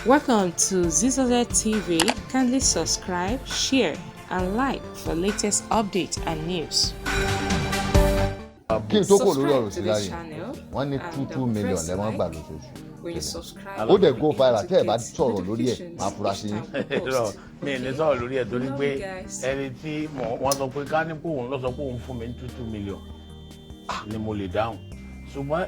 Welcome to Zisodel TV. Kindly subscribe, share, and like for latest updates and news. Kí n tó kò lórí ọ̀rọ̀ Subscribe to sí this láyé channel wọ́n ní and 2 million press lẹ́wọ̀n gbà like. lóṣooṣù. When you subscribe, Ó dẹ̀ go you'll be viral able to tẹ́ ẹ̀ bá get sọ̀rọ̀ lórí ẹ̀ notifications máa fura sí yín. each time we post. Mi ní sọ̀rọ̀ lórí ẹ̀ torí Love pé you guys. ẹni tí wọ́n sọ pé ká ní pé òun lọ sọ pé òun fún mi ní 2 million ni mo lè dáhùn ṣùgbọ́n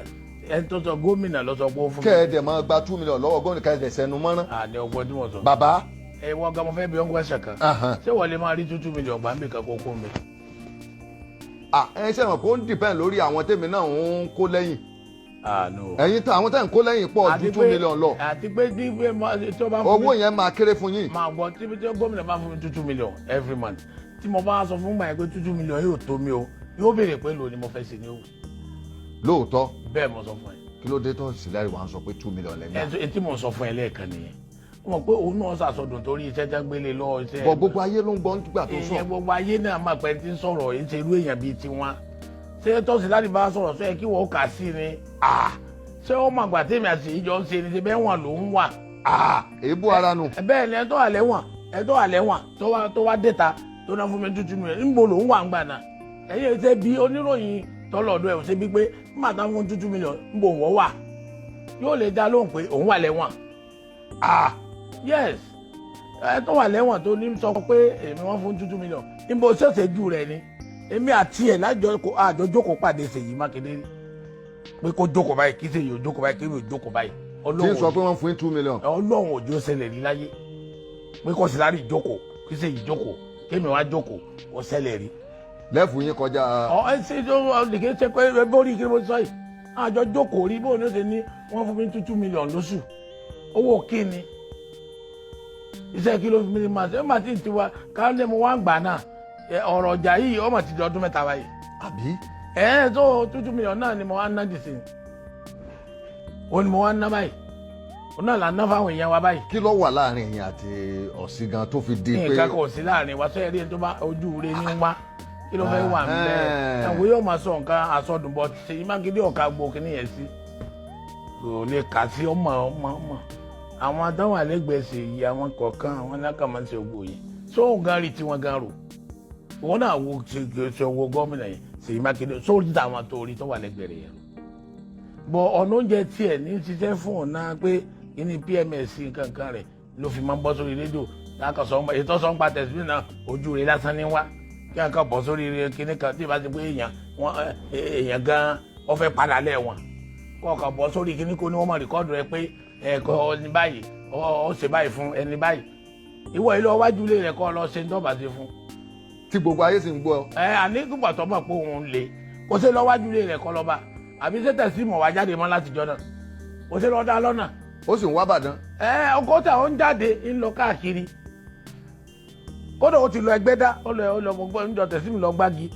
ẹni tó sọ gómìnà lọ sọ pé ó fún mi. Kẹ́ ẹ dẹ̀ máa gba 2 million lọ́wọ́ gómìnà ká ẹ dẹ̀ sẹ́nu mọ́rán. Àní ọgbọ́n tí mo sọ. Bàbá. Ẹ wọ́n gan mo fẹ́ bí ọgbọ́n ẹ̀sẹ̀ kan. Ṣé wọ́n lè máa rí 2 million gbà mí kan kó kó mi? Ẹ ṣe mọ̀ kó ń depend lórí àwọn tèmi náà ń kó lẹ́yìn. No. Ẹ̀yin tán àwọn tẹ̀ ń kó lẹ́yìn pọ̀ ju 2 million lọ. Àti pé tí tó bá fún mi. Owó yẹn máa kéré fún yín. Máa gbọ́ tí gómìnà bá fún mi 2 million every month tí mo bá sọ fún gbà yẹn pé 2 million yóò tó mi o yóò béèrè pé lò ni mo fẹ́ ṣe ní o. Lóòótọ́. Bẹ́ẹ̀ mo sọ fún ẹ. Kí ló dé tó sílẹ̀ wà ń sọ pé 2 million lẹ́yìn. Ẹ tí mo sọ fún ẹ lẹ́ẹ̀kan nìyẹn wọ́n pé òun náà ṣàsọdùn torí iṣẹ́ tẹ́ gbélé lọ iṣẹ́. Bọ̀ gbogbo ayé ló ń gbọ́ nígbà tó sọ. Ìyẹn gbogbo ayé náà máa pẹ́ tí ń sọ̀rọ̀ yìí ṣe irú èèyàn bíi tiwọn. Ṣé tọ́sí láti bá sọ̀rọ̀ sọ yẹ kí wọ́n kà sí ni? Ṣé ó máa gbà tèmi àti ìjọ ń ṣe ni ṣe bẹ́ẹ̀ wọ̀n ló ń wà? Èébú ara nù. Bẹ́ẹ̀ ni ẹ tó wà lẹ́wọ̀n tó wá déta tó náà fún mi 2 million níbo ló ń wà ń gbà náà? Ẹ̀yin ṣe bí oníròyìn tọ́lọ̀dọ̀ ẹ̀ ṣe bí pé nígbà táwọn fún 2 million níbo wọ́n wà? Yóò lè dá lóhùn pé òun wà lẹ́wọ̀n. Yes. Ẹ tó wà lẹ́wọ̀n tó ní sọ pé èmi wọ́n fún 2 million níbo ṣẹ̀ṣẹ̀ jù rẹ̀ ni èmi àti ẹ̀ àjọ jókòó pàdé Ṣèyí Mákindé rí pé kó jókòó báyìí kí Ṣèyí ò jókòó báyìí kí èmi ò jókòó báyìí. Tí ń sọ pé wọ́n fún yín 2 million. Ọlọ́run òjò ṣẹlẹ̀ rí láyé pé kò sí lárí jókòó kí Ṣèyí jókòó kí èmi wá jókòó ó ṣẹlẹ̀ rí. Lẹ́fù yín kọjá. Ẹ ṣe tó kì í ṣe pé bórí kí mo sọ yìí àjọ jókòó rí bóun ló ṣe ní wọ́n fún mi 2 million lóṣù owó kí ni iṣẹ́ kí ló fi mi máa ṣe ẹ̀ máa ti ti wa káńdé mo wá ń gbà náà ọ̀rọ̀ ọjà yìí ọmọ ti di ọdún mẹ́ta báyìí. Àbí. Tó 2 million náà ni mo wá ń ná dìsín o ni mo wá ń ná báyìí o náà là ń ná fáwọn èèyàn wa báyìí. Kí ló wà láàrin ẹ̀yin àti ọ̀sìn gan tó fi di pé. nǹkan kò sí láàrin wa sọ́yẹ́ rí ẹni tó bá ojú rẹ ní wá kí ló fẹ́ wà nílẹ̀ ẹ̀wọ̀n yóò máa sọ nǹkan àsọdùnbọ̀ Ṣèyí Mákindé ọ̀ka gbọ́ kí nìyẹn sí kò lè kà sí ọmọ àwọn adáwọ̀ àlẹ́gbẹ̀ẹ́ Ṣèyí àwọn kọ̀ọ̀kan àwọn alákàmọ́sẹ̀ ògbó yìí sóhun gan rí tiwọn gan rò wọn náà wo ṣe owó gómìnà yẹn Ṣèyí Mákindé sórí táwọn tó rí tó wà lẹ́gbẹ̀ẹ́ rẹ̀ yẹn bọ ọ̀nà oúnjẹ tiẹ̀ ní ṣiṣẹ́ fún ọ̀nà pé kíní PMS kankan rẹ̀ ló fi máa ń bọ́ sórí rédíò lákàsọ̀ ètò sọ́npa tẹ̀síbí náà ojú rẹ̀ lásán ní wá kí wọn kàn bọ́ sórí kíní kan tí ìbá ti pé èèyàn gan wọ́n fẹ́ padà lẹ̀ wọn kọ́ kàn bọ́ sórí kíní kó ní wọ́n mọ̀ rìkọ́dù rẹ̀ pé ẹ̀kọ́ ẹni báyìí ó ṣe báyìí fún ẹni báyìí ìwọ ilé ọwájú ilé rẹ̀ kọ́ lọ ṣe ń tọ́ba ṣe fún. Tí gbogbo ayé sì ń gbọ́. Àníkùbọ̀ tó mọ̀ pé òun lè kó ṣe lọ́wájú ilé rẹ̀ kọ́ lọ́ba àbí ṣé tẹ̀sí mọ̀ wá jáde mọ́ látijọ́ náà kó ṣe lọ́ọ́ dá lọ́nà. Ó sì ń wá Ìbàdàn. Ọkọ̀ tí àwọn ń jáde ń lọ káàkiri kódà ó ti lọ Ẹgbẹ́dá ó lọ níjọ tẹ̀sí mi lọ gbági